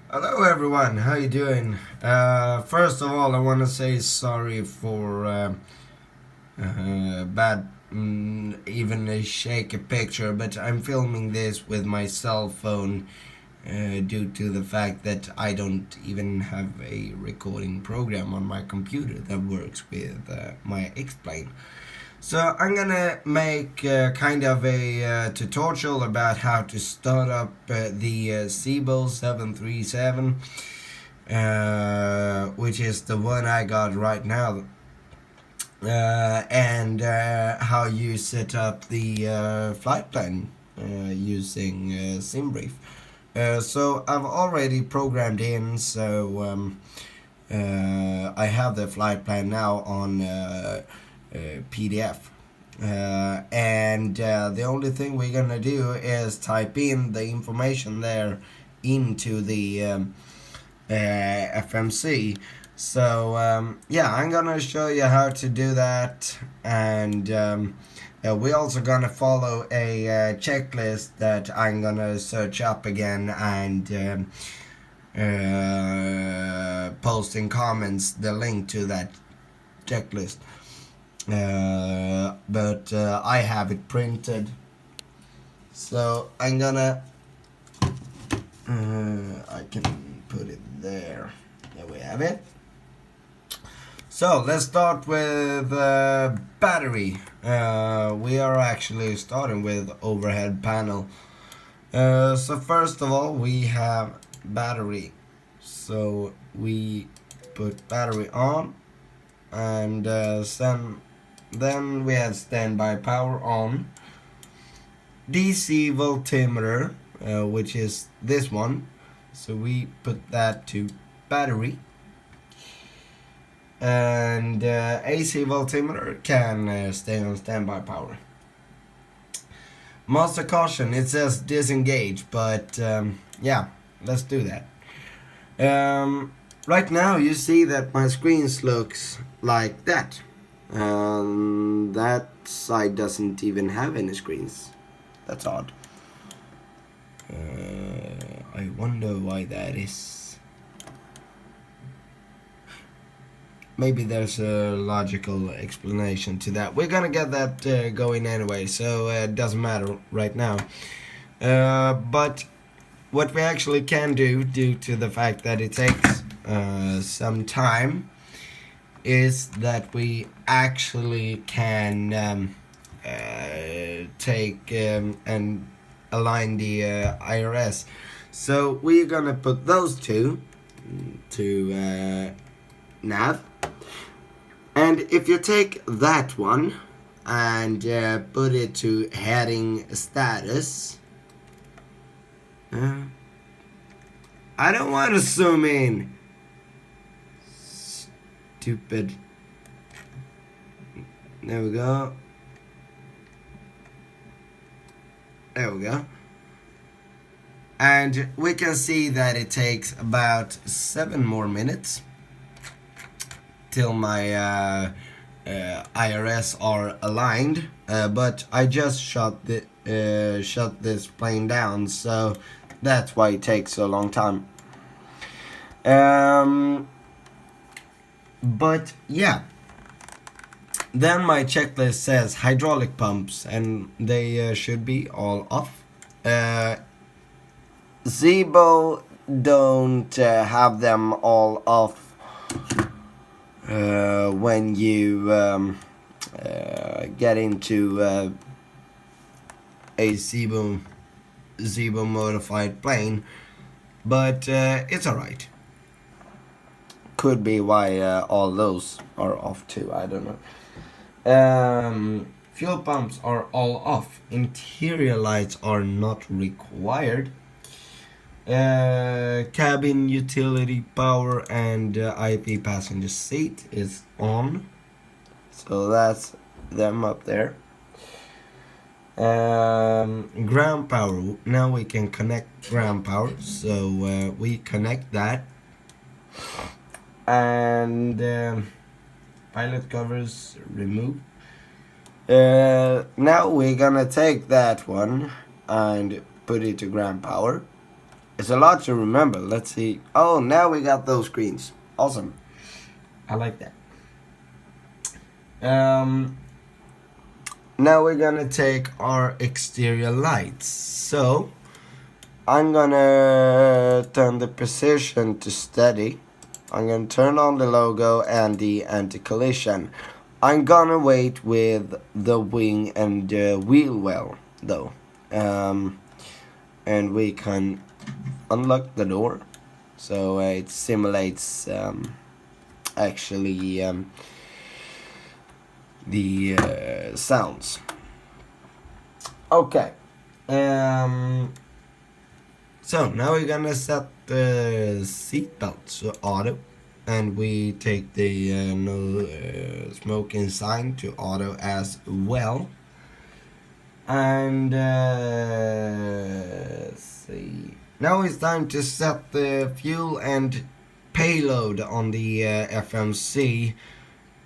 Hello everyone, how you doing? First of all, I want to say sorry for bad, even a shaky picture, but I'm filming this with my cell phone due to the fact that I don't even have a recording program on my computer that works with my Xplane. So I'm gonna make kind of a tutorial about how to start up the Zibo 737, which is the one I got right now, and how you set up the flight plan using SimBrief. So I've already programmed in, so I have the flight plan now on PDF. And the only thing we're gonna do is type in the information there into the FMC. So yeah, I'm gonna show you how to do that, and we're also gonna follow a checklist that I'm gonna search up again and post in comments the link to that checklist. But I have it printed, so I'm gonna I can put it there. There we have it. So let's start with battery. We are actually starting with overhead panel. So first of all, we have battery. So we put battery on, and then we have standby power on. DC voltmeter, which is this one. So we put that to battery. And AC voltmeter can stay on standby power. Master caution, it says disengage, but yeah, let's do that. Right now you see that my screen looks like that. That side doesn't even have any screens. That's odd. I wonder why that is. Maybe there's a logical explanation to that. We're gonna get that going anyway, so it doesn't matter right now. But what we actually can do, due to the fact that it takes some time, is that we actually can take and align the IRS. So we're gonna put those two to nav. And if you take that one and put it to heading status, I don't want to zoom in. Stupid. There we go. There we go. And we can see that it takes about 7 more minutes till my IRS are aligned, but I just shut this plane down, so that's why it takes so long time. But yeah, then my checklist says hydraulic pumps, and they should be all off. Zibo don't have them all off when you get into a Zibo modified plane, but it's alright. Could be why all those are off too, I don't know. Fuel pumps are all off. Interior lights are not required. Cabin utility power and IP passenger seat is on, so that's them up there. Ground power, now we can connect ground power, so we connect that. And pilot covers remove. Now we're gonna take that one and put it to ground power. It's a lot to remember. Let's see. Oh, now we got those screens. Awesome. I like that. Now we're gonna take our exterior lights. So I'm gonna turn the precision to steady. I'm gonna turn on the logo and the anti-collision. I'm gonna wait with the wing and the wheel well though. And we can unlock the door, so it simulates actually the sounds. Okay. So now we're gonna set the seatbelt to auto, and we take the no smoking sign to auto as well. And let's see. Now it's time to set the fuel and payload on the FMC.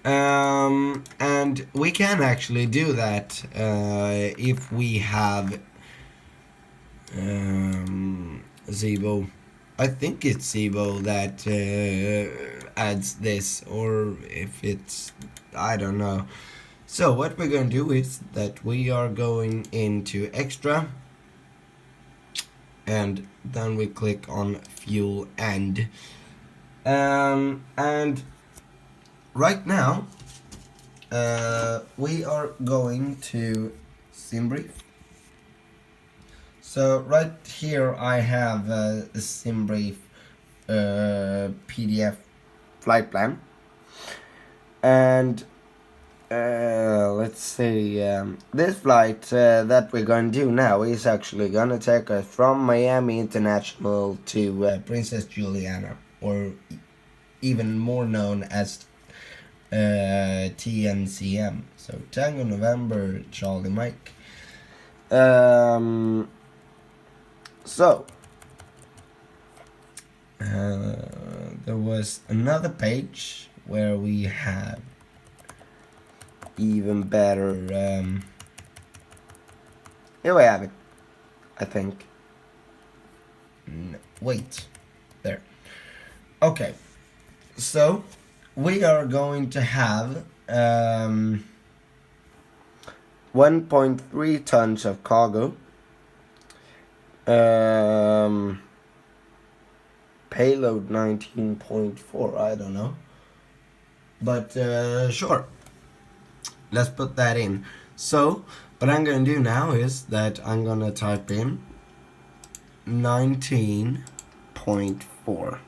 And we can actually do that if we have Zibo. I think it's Zibo that adds this, or if it's, I don't know. So what we're going to do is that we are going into extra, and then we click on fuel and right now we are going to sim brief. So right here I have a sim brief PDF flight plan, and let's see, this flight that we're going to do now is actually going to take us from Miami International to Princess Juliana, or even more known as TNCM, so Tango November Charlie Mike. So there was another page where we have even better, here we have it, I think. No, wait, there. Okay, so we are going to have 1.3 tons of cargo, payload 19.4, I don't know, but sure, let's put that in. So what I'm going to do now is that I'm going to type in 19.4.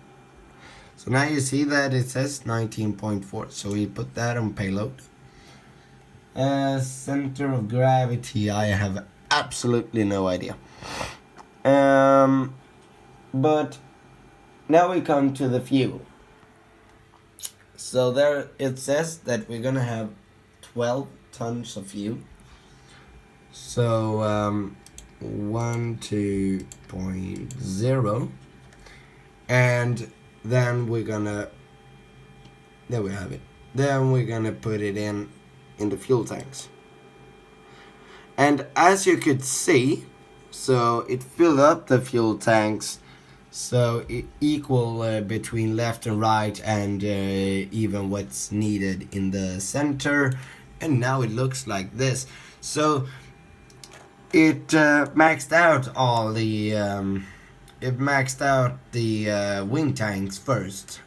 So now you see that it says 19.4, so we put that on payload. Center of gravity, I have absolutely no idea. But now we come to the fuel. So there it says that we're gonna have 12 tons of fuel. So 2.0, and then we're gonna, there we have it. Then we're gonna put it in the fuel tanks. And as you could see, so it filled up the fuel tanks, so it equal between left and right, and even what's needed in the center. And now it looks like this. So it maxed out all the wing tanks first,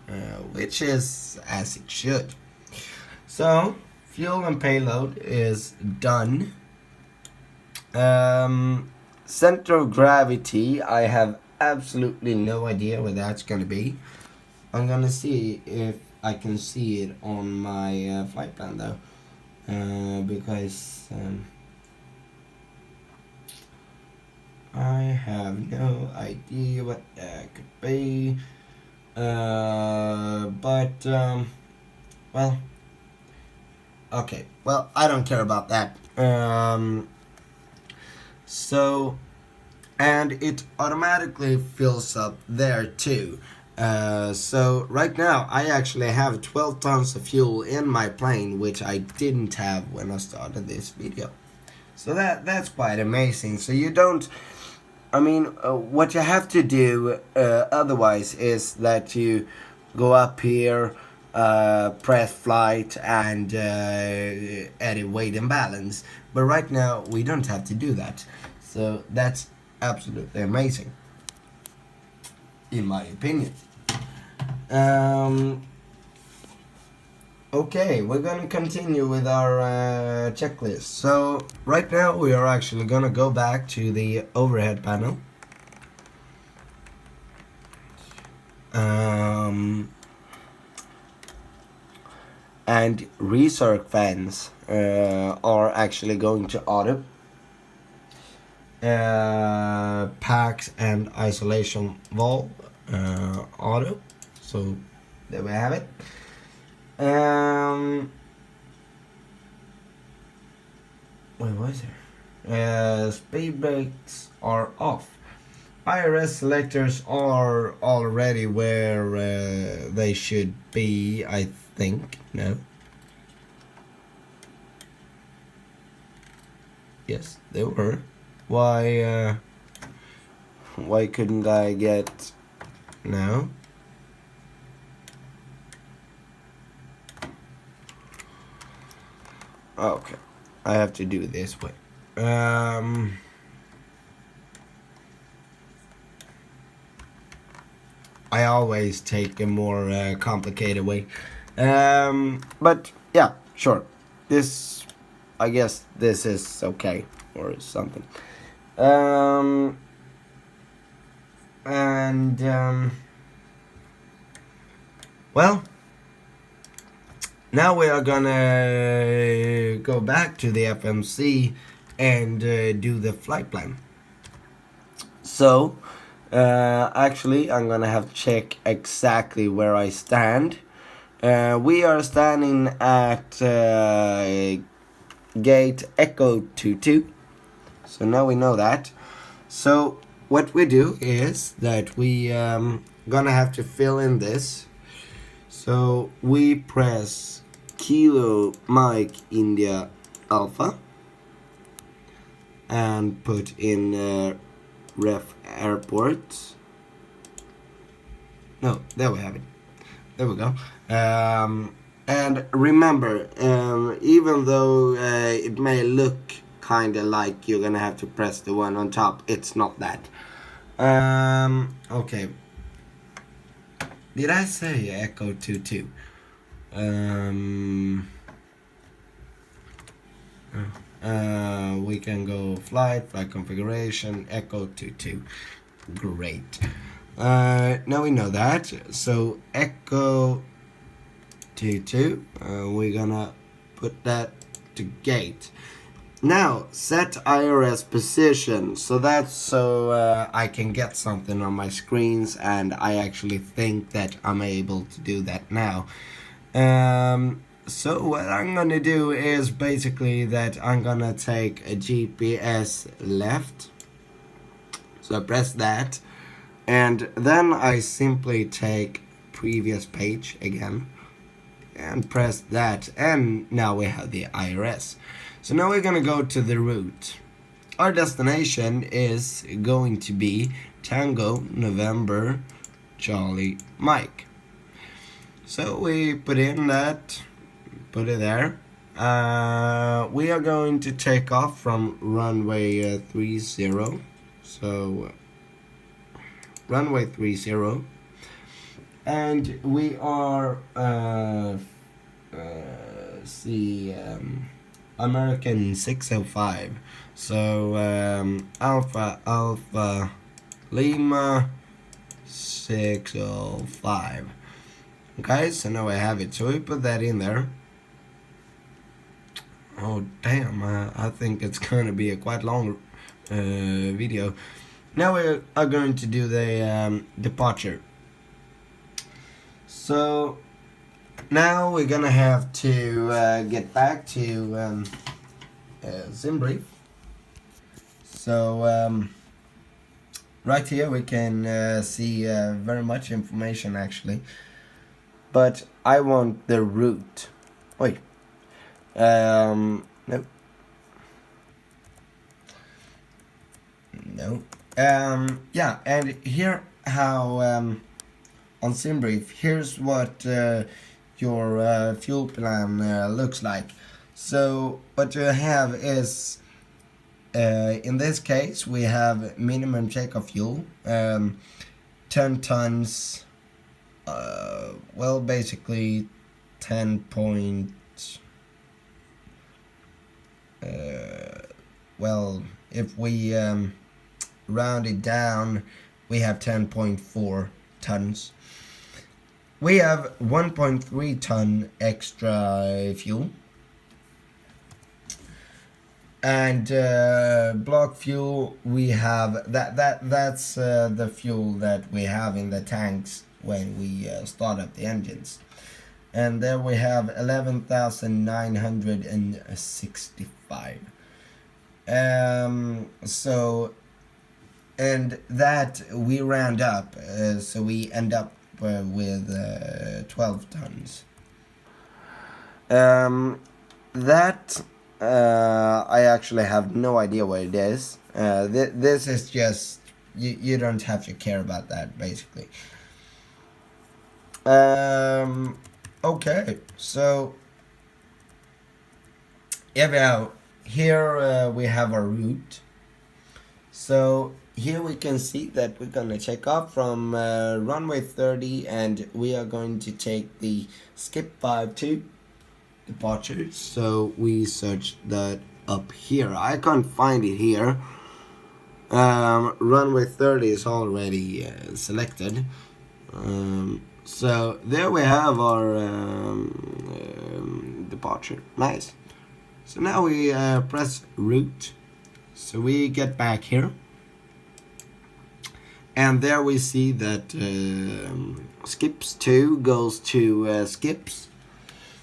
which is as it should. So fuel and payload is done. Center of gravity, I have absolutely no idea where that's gonna be. I'm gonna see if I can see it on my flight plan though, because I have no idea what that could be. Well, okay, well, I don't care about that. So, and it automatically fills up there too. So right now I actually have 12 tons of fuel in my plane, which I didn't have when I started this video. So that's quite amazing. So you don't I mean, what you have to do otherwise is that you go up here, press flight, and edit weight and balance. But right now we don't have to do that, so that's absolutely amazing, in my opinion. Okay, we're gonna continue with our checklist. So right now we are actually gonna go back to the overhead panel. And recirc fans are actually going to auto. Packs and isolation valve auto. So there we have it. Wait, what is there? Speed brakes are off. IRS selectors are already where they should be, I think. No. Yes, they were. Why couldn't I get... No. Okay, I have to do it this way. I always take a more complicated way. But yeah, sure. This, I guess this is okay or something. Well, now we are gonna go back to the FMC and do the flight plan. So, actually, I'm gonna have to check exactly where I stand. We are standing at gate Echo 22. So now we know that. So what we do is that we gonna have to fill in this. So we press Kilo Mike India Alpha and put in ref airport. No, there we have it. There we go. And remember, even though it may look kind of like you're gonna have to press the one on top, it's not that. Okay. Did I say Echo 22? We can go flight configuration, Echo 22. Great. Now we know that. So Echo 22, we're gonna put that to gate. Now set IRS position. So that's so I can get something on my screens, and I actually think that I'm able to do that now. So what I'm gonna do is basically that I'm gonna take a GPS left. So I press that, and then I simply take previous page again and press that, and now we have the IRS. So now we're gonna go to the route. Our destination is going to be Tango November Charlie Mike. So we put in that, put it there. We are going to take off from runway 30. So runway 30, and we are American 605. So Alpha Lima 605. Okay, so now I have it. So we put that in there. Oh damn! I think it's gonna be a quite long video. Now we are going to do the departure. So now we're gonna have to get back to Zimbri. So right here we can see very much information actually, but I want the route. Wait, no, Yeah, and here how on SimBrief, here's what your fuel plan looks like. So what you have is, in this case, we have minimum check of fuel, 10 tons, well, basically 10 point, well, if we round it down, we have 10.4 tons. We have 1.3 ton extra fuel. And block fuel, we have that's the fuel that we have in the tanks when we start up the engines. And there we have 11,965. So, and that we round up, so we end up with 12 tons. That I actually have no idea what it is. This is just, you don't have to care about that, basically. Okay, so yeah, here we have our route. So here we can see that we're gonna take off from runway 30, and we are going to take the skip 52 departure. So we search that up here. I can't find it here. Runway 30 is already selected. So there we have our departure. Nice. So now we press route. So we get back here. And there we see that skips 2 goes to skips.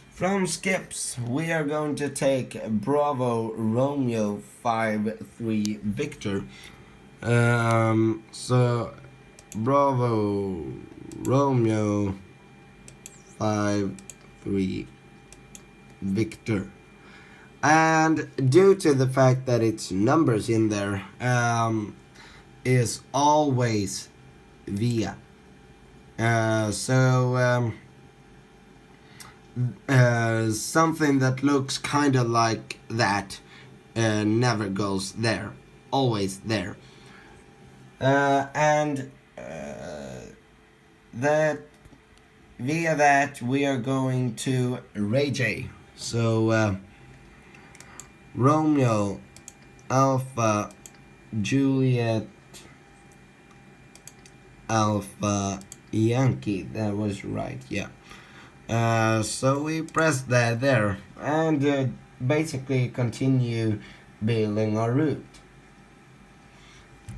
From skips, we are going to take Bravo Romeo 53 Victor. So Bravo Romeo 53 Victor. And due to the fact that it's numbers in there, is always via. Something that looks kind of like that never goes there, always there. And that via that we are going to Ray J. So Romeo Alpha Juliet Alpha Yankee, that was right, yeah. So we press that there and basically continue building our route.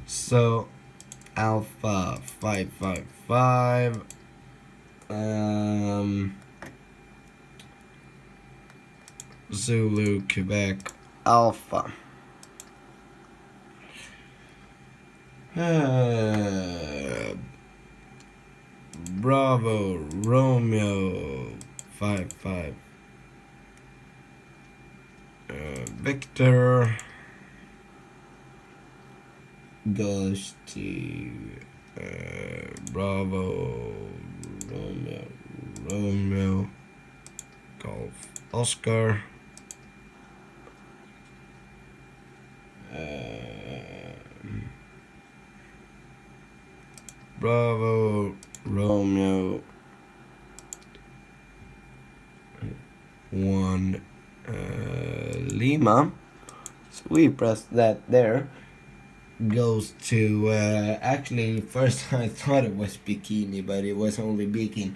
So Alpha 555 Zulu Quebec Alpha. Bravo Romeo 55 Victor goes to Bravo Romeo Golf Oscar Bravo Romeo 1 Lima. So we press that there. Goes to actually first I thought it was bikini, but it was only beacon.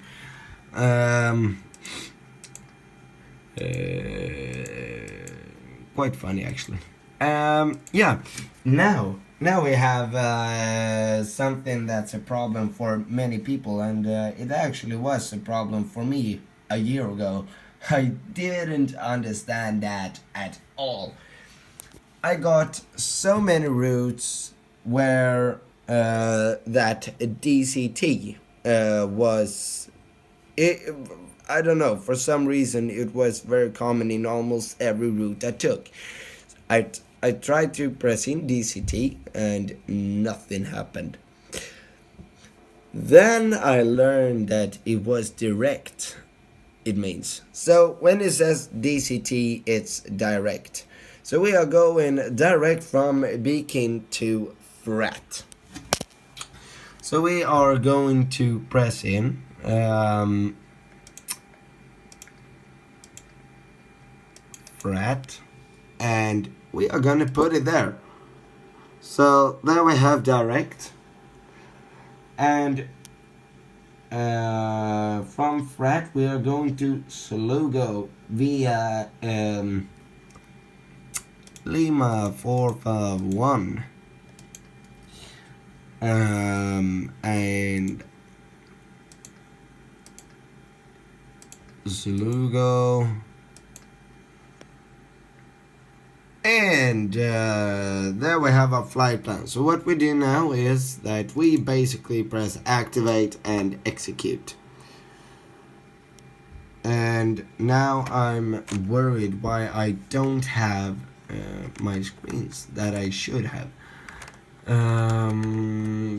Quite funny actually. Yeah, now we have something that's a problem for many people, and it actually was a problem for me a year ago. I didn't understand that at all. I got so many routes where that DCT was, I don't know, for some reason it was very common in almost every route I took. I tried to press in DCT and nothing happened. Then I learned that it was direct, it means. So when it says DCT, it's direct. So we are going direct from beacon to fret. So we are going to press in fret, and we are gonna put it there. So there we have direct, and from fret we are going to Slugo via Lima 451 and Slugo. And there we have our flight plan. So what we do now is that we basically press activate and execute. And now I'm worried why I don't have my screens that I should have.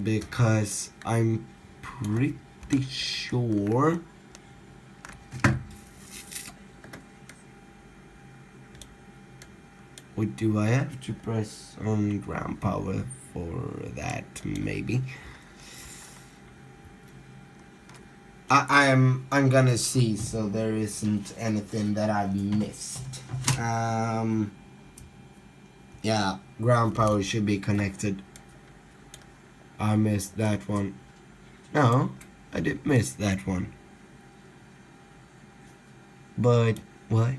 Because I'm pretty sure do I have to press on ground power for that? Maybe. I'm gonna see, so there isn't anything that I've missed. Yeah, ground power should be connected. I missed that one. No, I didn't miss that one. But what?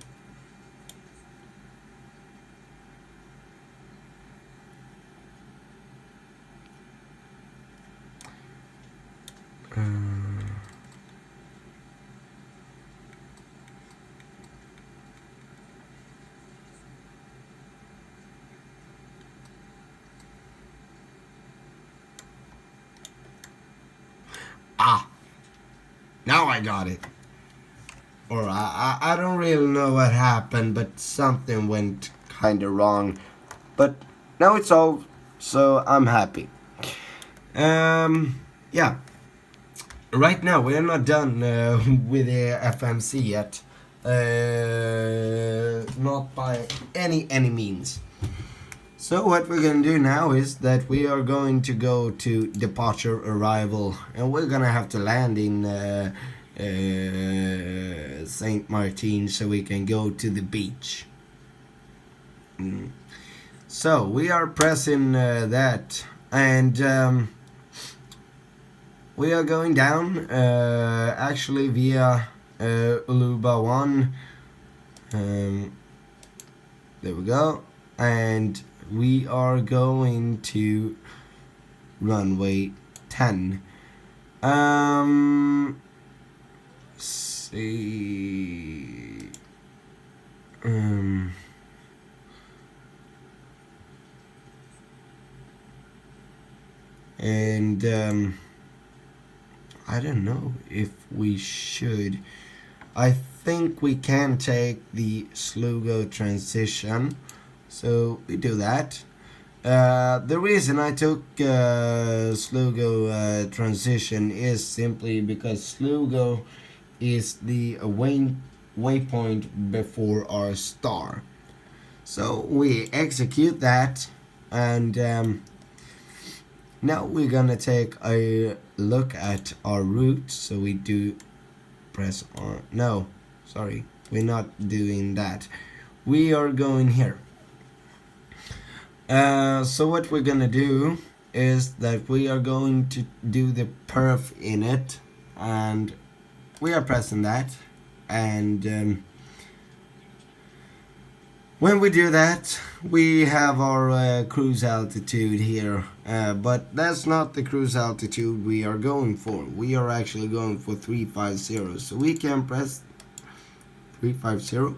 Now I got it. Or I don't really know what happened, but something went kind of wrong. But now it's solved, so I'm happy. Yeah. Right now we're not done with the FMC yet. Not by any means. So what we're gonna do now is that we are going to go to departure arrival, and we're gonna have to land in Saint Martin so we can go to the beach. So we are pressing that, and we are going down actually via Uluba 1. There we go, and we are going to runway 10. See. And I don't know if we should. I think we can take the Slugo transition, so we do that. The reason I took Slugo transition is simply because Slugo is the waypoint before our star. So we execute that, and now we're gonna take a look at our route. So we do press on. No, sorry, we're not doing that. We are going here. So what we're gonna do is that we are going to do the perf in it, and we are pressing that, and when we do that we have our cruise altitude here, but that's not the cruise altitude we are going for. We are actually going for 350, so we can press 350.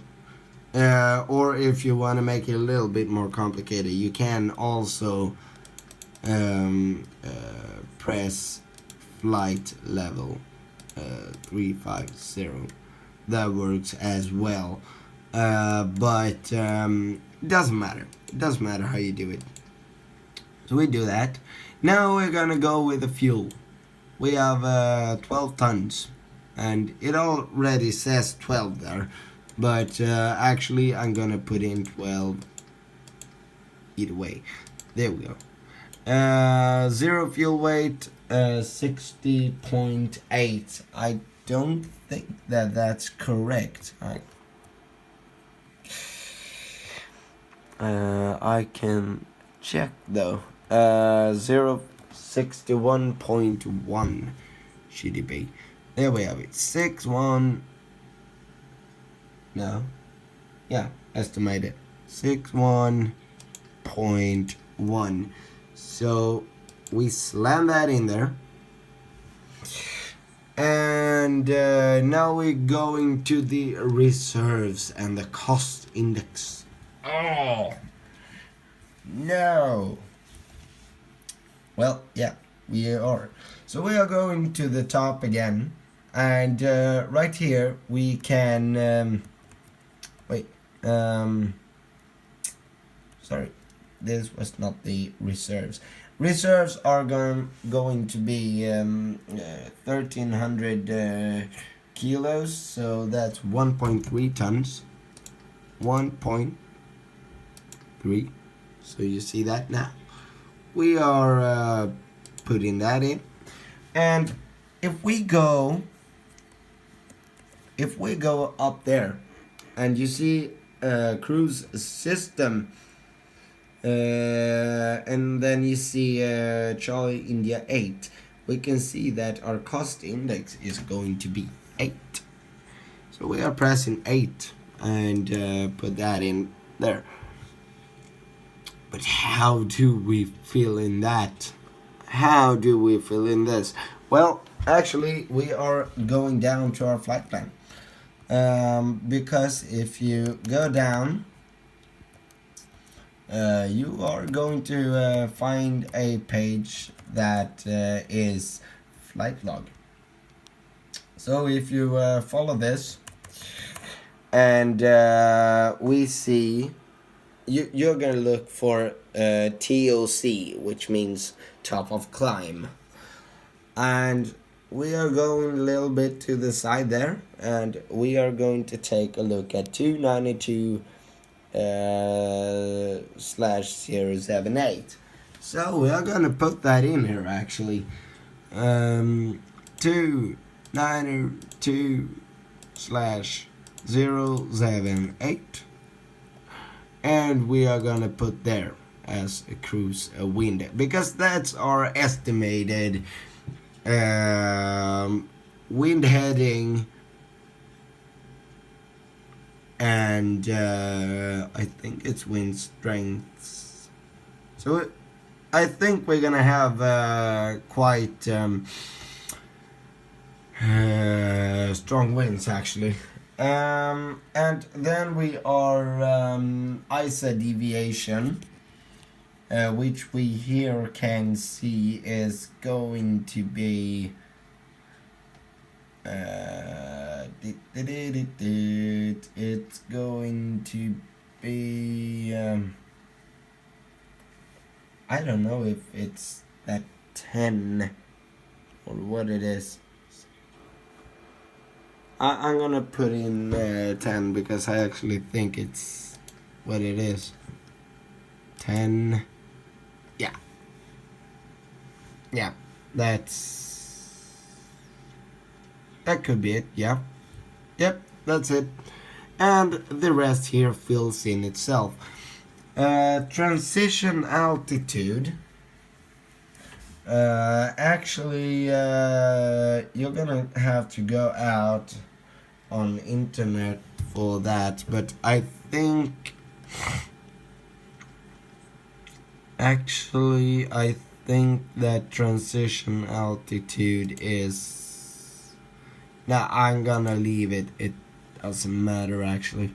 Or if you want to make it a little bit more complicated, you can also press flight level 350. That works as well. But it doesn't matter. It doesn't matter how you do it. So we do that. Now we're gonna go with the fuel. We have 12 tons, and it already says 12 there, but actually I'm gonna put in 12 either way. There we go. Zero fuel weight, 60.8. I don't think that that's correct. I can check though. 61.1 should it be? There we have it. 61. No. Yeah, estimated 61.1. So we slam that in there. And now we're going to the reserves and the cost index. Oh no. Well, yeah, we are. So we are going to the top again, and right here we can sorry, this was not the reserves. Reserves are going to be 1,300 kilos, so that's 1.3 tons. 1.3. So you see that now. We are putting that in, and if we go up there, and you see cruise system, and then you see Charlie India 8, we can see that our cost index is going to be 8. So we are pressing 8 and put that in there. But how do we fill in that? How do we fill in this? Well, actually, we are going down to our flight plan. Because if you go down, you are going to find a page that is flight log. So if you follow this, and we see, you're gonna look for TOC, which means top of climb, and we are going a little bit to the side there, and we are going to take a look at 292/078. So we are gonna put that in here actually. 292/078. And we are gonna put there as a cruise wind, because that's our estimated wind heading, and I think it's wind strengths. So I think we're gonna have quite strong winds actually. And then we are ISA deviation, which we here can see is going to be it's going to be I don't know if it's that 10 or what it is. I'm gonna put in 10 because I actually think it's what it is. 10. Yeah, that could be it. Yeah, yep, that's it. And the rest here fills in itself. Transition altitude. Actually, you're gonna have to go out on internet for that, but I think that transition altitude is, now I'm gonna leave it. It doesn't matter actually.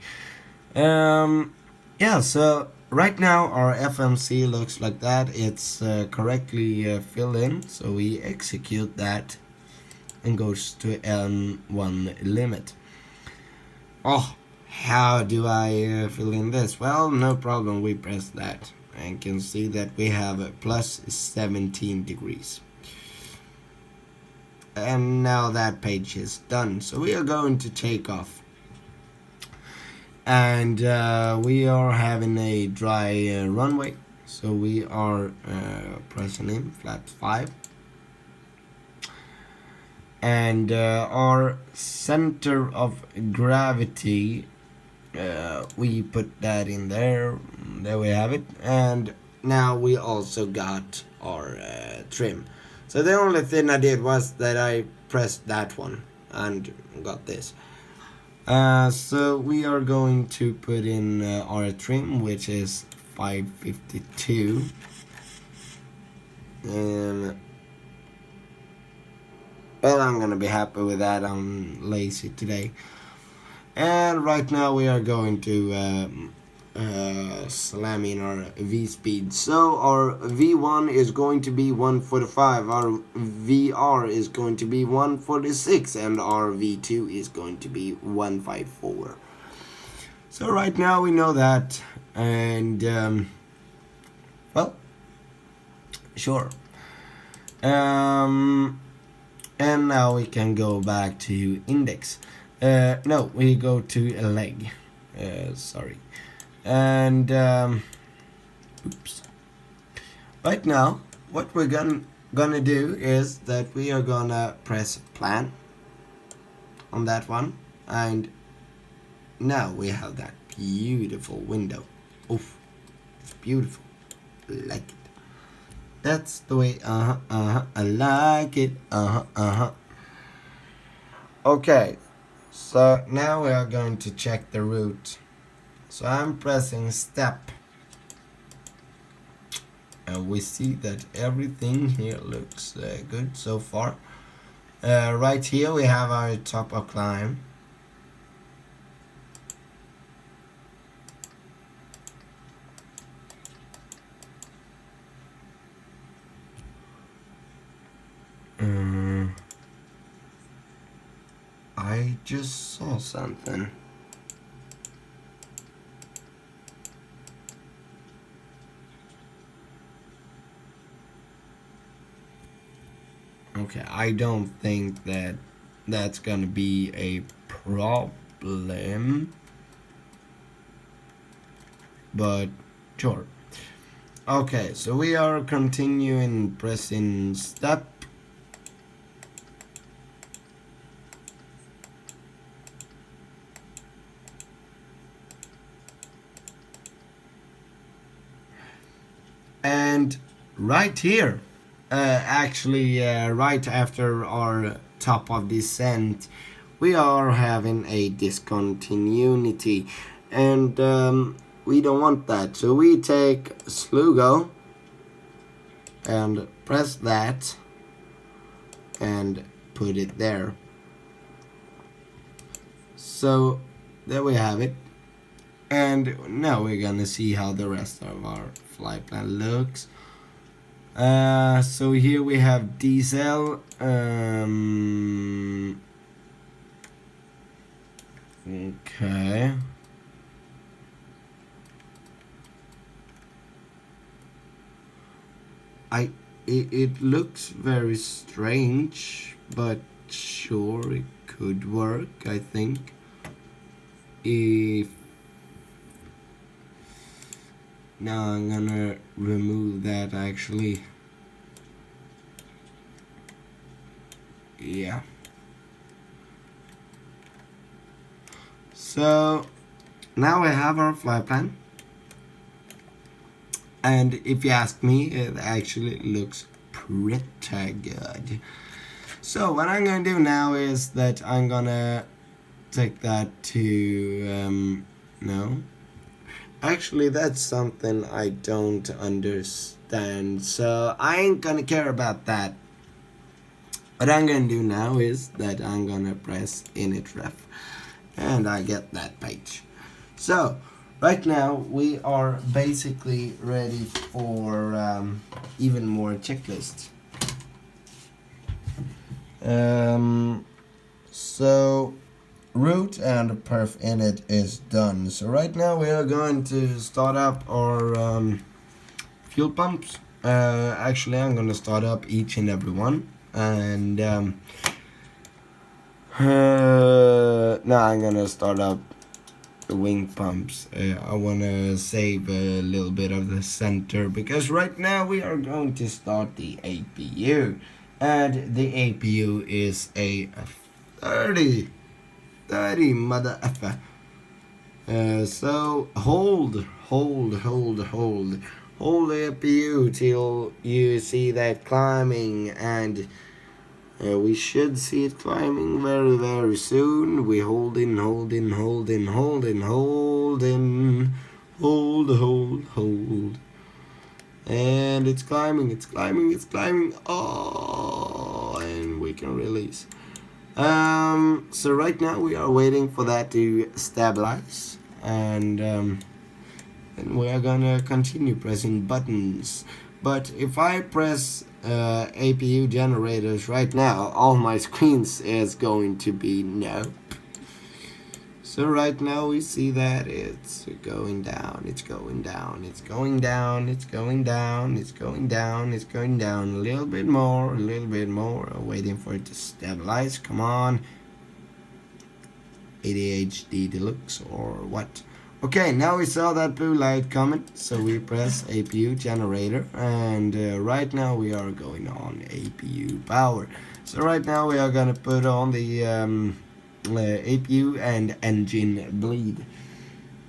Yeah, so right now our FMC looks like that. It's correctly filled in, so we execute that and goes to N1 limit. Oh, How do I fill in this? Well, no problem, we press that and can see that we have a plus 17 degrees. And now that page is done, so we are going to take off. And we are having a dry runway, so we are pressing in flaps 5. And our center of gravity, we put that in there. There we have it. And now we also got our trim. So the only thing I did was that I pressed that one and got this. So we are going to put in our trim, which is 552. Well, I'm gonna be happy with that. I'm lazy today. And right now we are going to slam in our V speed. So our V1 is going to be 145, our VR is going to be 146, and our V2 is going to be 154. So right now we know that, and well, sure. And now we can go back to index. No, we go to a leg. Sorry. And oops. Right now, what we're gonna do is that we are gonna press plan on that one, and now we have that beautiful window. Oof, it's beautiful. I like it. That's the way. I like it. Okay, so now we are going to check the route. So I'm pressing step, and we see that everything here looks good so far. Right here we have our top of climb. I just saw something. Okay, I don't think that that's gonna be a problem, but sure. Okay, so we are continuing pressing step. And right here, actually right after our top of descent, we are having a discontinuity, and we don't want that. So we take Slugo and press that and put it there. So there we have it. And now we're gonna see how the rest of our flight plan looks. So here we have diesel. Okay. It looks very strange, but sure, it could work, I think. If now I'm gonna remove that actually. Yeah. So now we have our flight plan. And if you ask me, it actually looks pretty good. So what I'm gonna do now is that I'm gonna take that to no. Actually, that's something I don't understand, so I ain't gonna care about that. What I'm gonna do now is that I'm gonna press init ref, and I get that page. So right now we are basically ready for even more checklists. So root and perf init is done. So right now we are going to start up our fuel pumps. Actually, I'm going to start up each and every one, and now I'm going to start up the wing pumps. I want to save a little bit of the center, because right now we are going to start the APU, and the APU is a 30 mother effer. So hold the APU till you see that climbing, and we should see it climbing very soon. We hold, and it's climbing. Oh, and we can release. So right now we are waiting for that to stabilize, and we are gonna continue pressing buttons. But if I press APU generators right now, all my screens is going to be no. So right now we see that it's going down, it's going down, it's going down, it's going down, it's going down, it's going down a little bit more, waiting for it to stabilize. Come on, ADHD deluxe or what? Okay, now we saw that blue light coming, so we press APU generator, and right now we are going on APU power. So right now we are gonna put on the APU and engine bleed,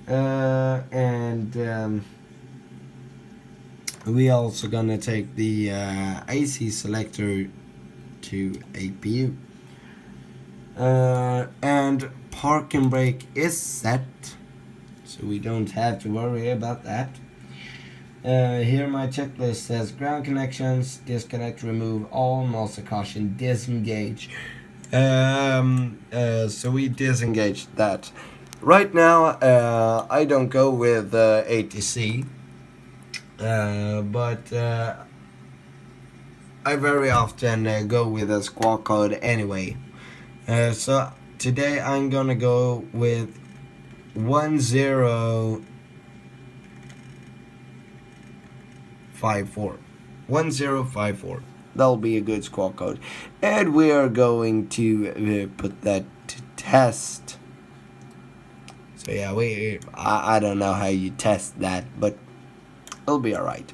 and we also gonna take the AC selector to APU, and park and brake is set, so we don't have to worry about that. Here my checklist says ground connections, disconnect, remove all, master caution, disengage. So we disengaged that. Right now I don't go with ATC, but I very often go with a squawk code anyway. So today I'm gonna go with 1054. 1054. That'll be a good squawk code, and we are going to put that to test. So yeah, I don't know how you test that, but it'll be alright.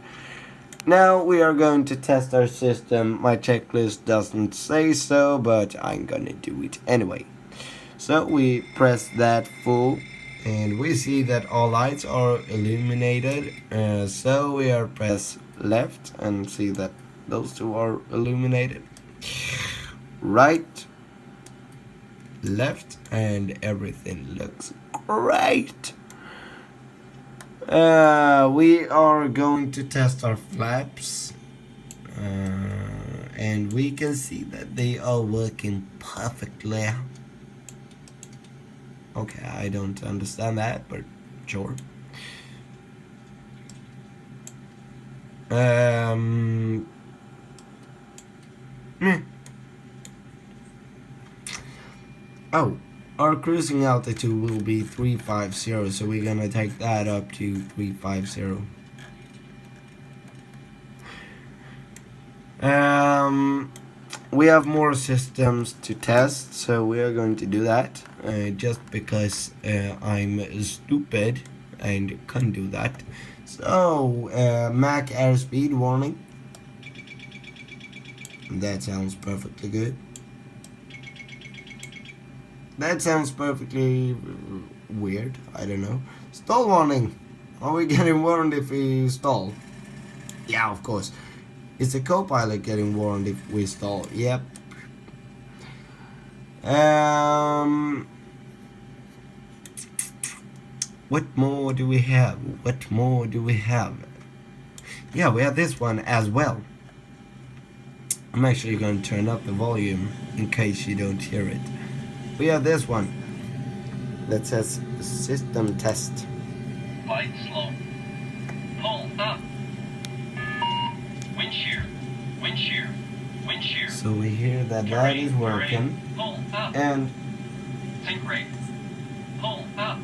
Now we are going to test our system. My checklist doesn't say so, but I'm gonna do it anyway. So we press that full, and we see that all lights are illuminated. So we are press left and see that those two are illuminated. Right, left, and everything looks great. We are going to test our flaps, and we can see that they are working perfectly. Okay, I don't understand that, but sure. Oh, our cruising altitude will be 350, so we're gonna take that up to 350. We have more systems to test, so we are going to do that. Just because I'm stupid and can't do that. So, Mac airspeed warning. That sounds perfectly good. That sounds perfectly weird. I don't know. Stall warning. Are we getting warned if we stall? Yeah, of course. Is the co-pilot getting warned if we stall? Yep. What more do we have? Yeah, we have this one as well. I'm actually going to turn up the volume in case you don't hear it. We have this one that says system test. Light slow. Pull up. Wind shear. So we hear that that is working. Pull up. And Sink rate. Pull up.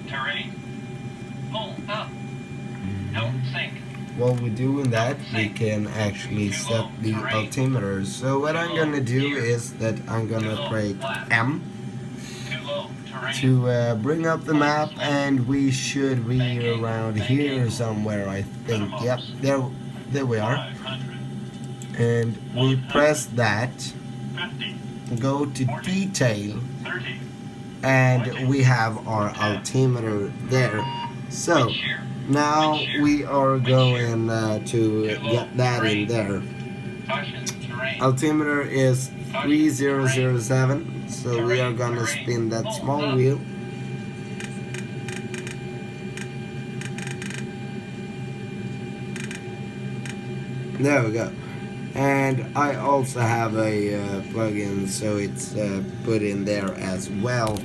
Terrain. Pull up. Don't sink. While we're doing that, we can actually set the altimeter. So what I'm gonna do is that I'm gonna break M Too low. Terrain. to bring up the map, and we should be around here somewhere, I think. Yep, there we are. 500. And we press that, 50. go to detail, 30. and we have our altimeter there. So Wind shear. now we are going to get that in there. Caution. Terrain. Altimeter is 3007, so we are gonna spin that small wheel. There we go. And I also have a plugin, so it's put in there as well.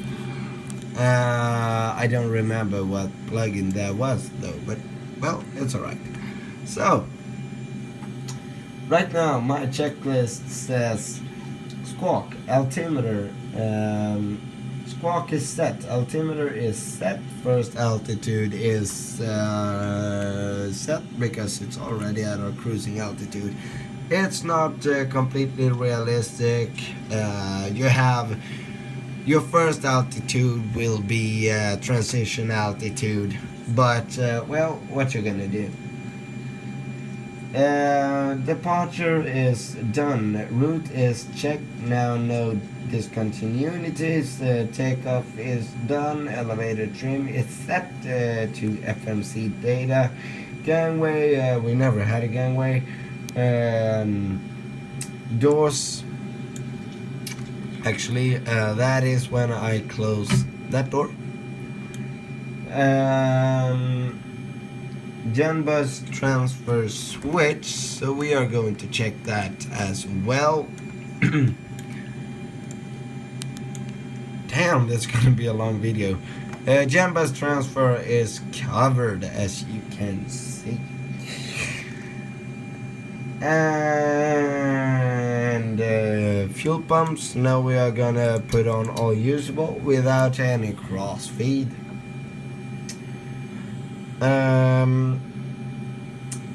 I don't remember what plugin that was though, but well, it's alright. So right now my checklist says squawk, altimeter, squawk is set, altimeter is set, first altitude is set because it's already at our cruising altitude. It's not completely realistic. You have your first altitude will be transition altitude, but well, what you're gonna do? Departure is done. Route is checked. Now no discontinuities. Takeoff is done. Elevator trim is set to FMC data. Gangway, we never had a gangway. Doors. Actually, that is when I close that door. Gen bus transfer switch, so we are going to check that as well. Damn, that's gonna be a long video. Gen bus transfer is covered, as you can see. And fuel pumps, now we are gonna put on all usable without any cross feed.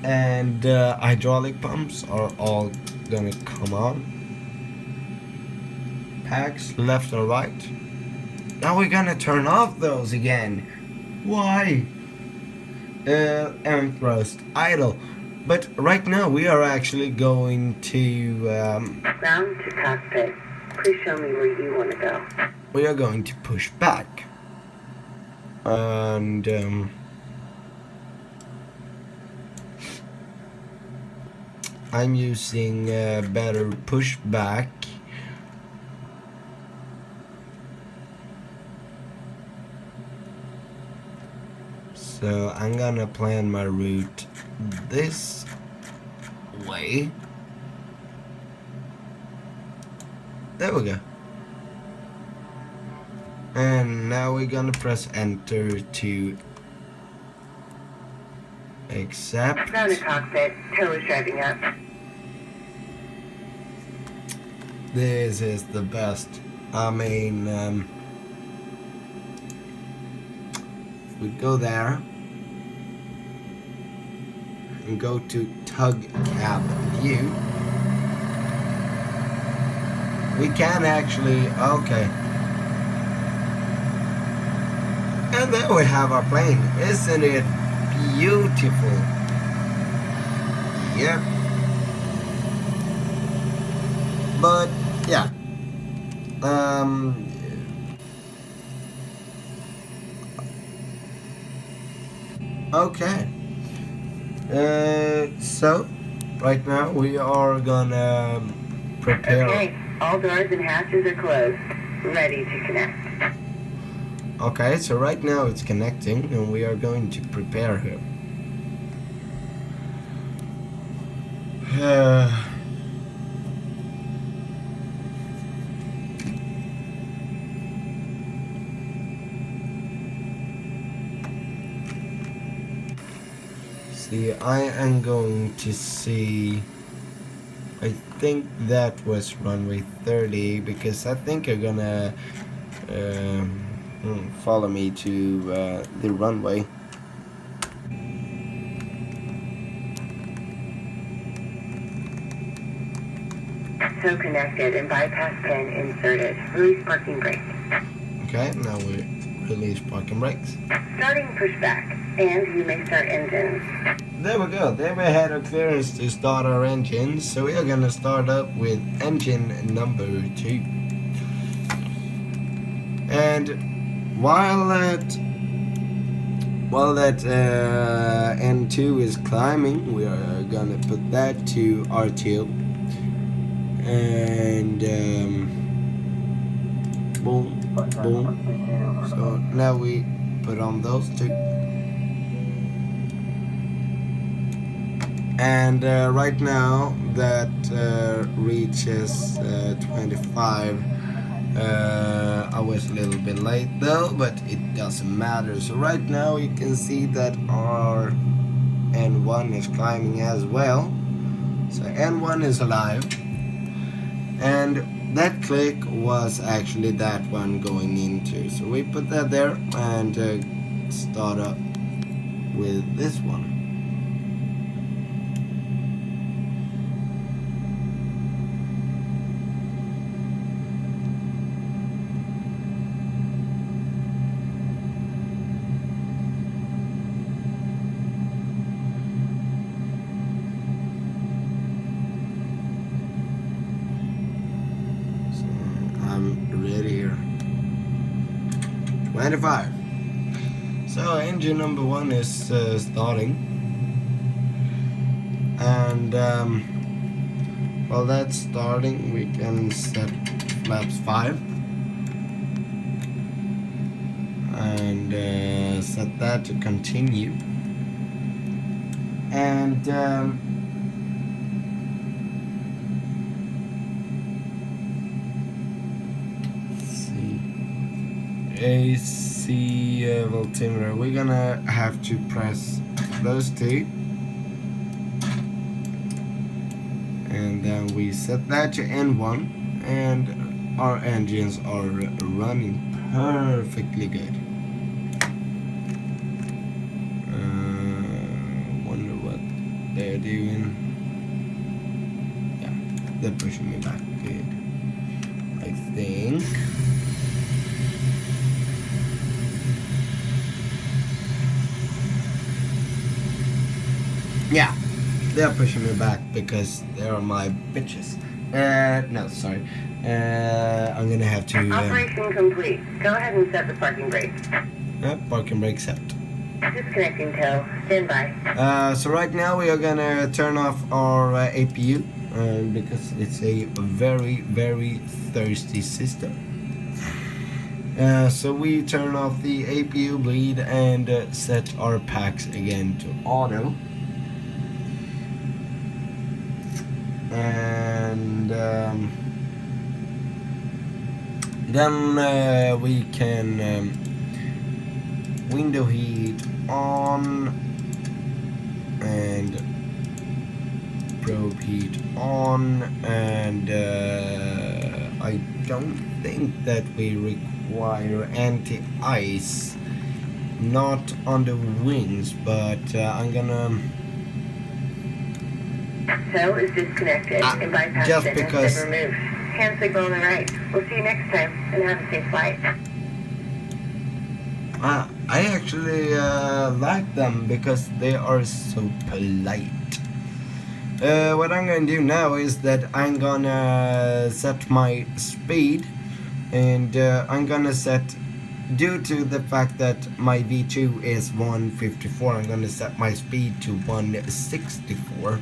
And hydraulic pumps are all gonna come on. Packs left or right. Now we're gonna turn off those again. Why? And thrust idle. But right now we are actually going to Ground to cockpit. Please show me where you want to go. we are going to push back. And I'm using better pushback. So I'm gonna plan my route this way. There we go. And now we're gonna press enter to accept. Ground to cockpit. Tow is driving up. This is the best. I mean, we go there and go to tug cab view. We can actually, okay. And there we have our plane. Isn't it beautiful? Yep. But yeah. Okay. So right now we are gonna prepare. Okay, all doors and hatches are closed. Ready to connect. Okay, so right now it's connecting and we are going to prepare here. See, I am going to see, I think that was runway 30, because I think I'm gonna follow me to the runway. So connected and bypass pin inserted. Release parking brake. Okay, now we release parking brakes. Starting pushback, and you may start engines. There we go. There we had a clearance to start our engines. So we are gonna start up with engine number 2. And while that N2 is climbing, we are gonna put that to R2. And boom, boom. So now we put on those 2. And right now that reaches 25. I was a little bit late though, but it doesn't matter. So right now you can see that our N1 is climbing as well. So N1 is alive. And that click was actually that one going into. So we put that there and start up with this one. Ready here. 25. So engine number 1 is starting, and while that's starting, we can set flaps 5 and set that to continue. And AC altimeter, we're gonna have to press those 2, and then we set that to N1, and our engines are running perfectly good. Wonder what they're doing. Yeah, they're pushing me back good, I think. Yeah, they're pushing me back because they're my bitches. No, sorry. I'm gonna have to. Operation complete. Go ahead and set the parking brake. Parking brake set. Disconnecting tow. Stand by. So right now we are gonna turn off our APU because it's a very, very thirsty system. So we turn off the APU bleed and set our packs again to auto. And then we can window heat on and probe heat on, and I don't think that we require anti-ice, not on the wings, but I'm gonna Tow is disconnected and bypass just pin has because been removed. Hand signal on the right. We'll see you next time, and have a safe flight. I actually like them because they are so polite. What I'm gonna do now is that I'm gonna set my speed, and I'm gonna set, due to the fact that my V2 is 154, I'm gonna set my speed to 164.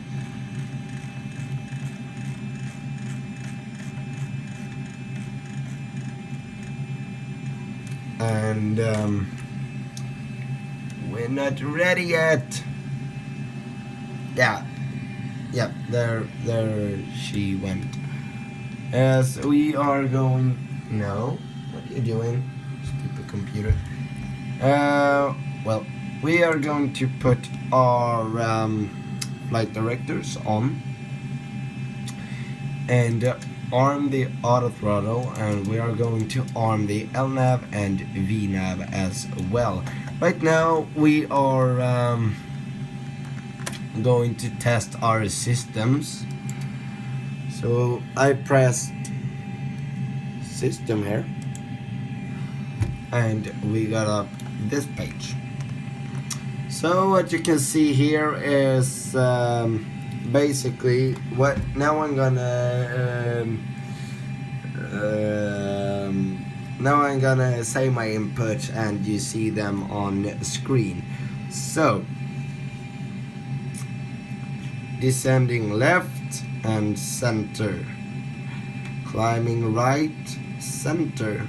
And we're not ready yet. Yeah, there she went. As we are going. No, what are you doing, stupid computer? Well, we are going to put our flight directors on, and arm the auto throttle, and we are going to arm the LNAV and VNAV as well. Right now we are going to test our systems. So I pressed system here, and we got up this page. So what you can see here is basically what now I'm gonna say my input, and you see them on screen. So descending left and center, climbing right, center,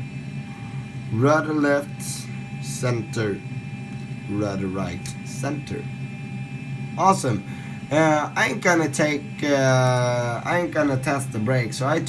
rudder left, center, rudder right, center. Awesome. I ain't gonna test the brake, so I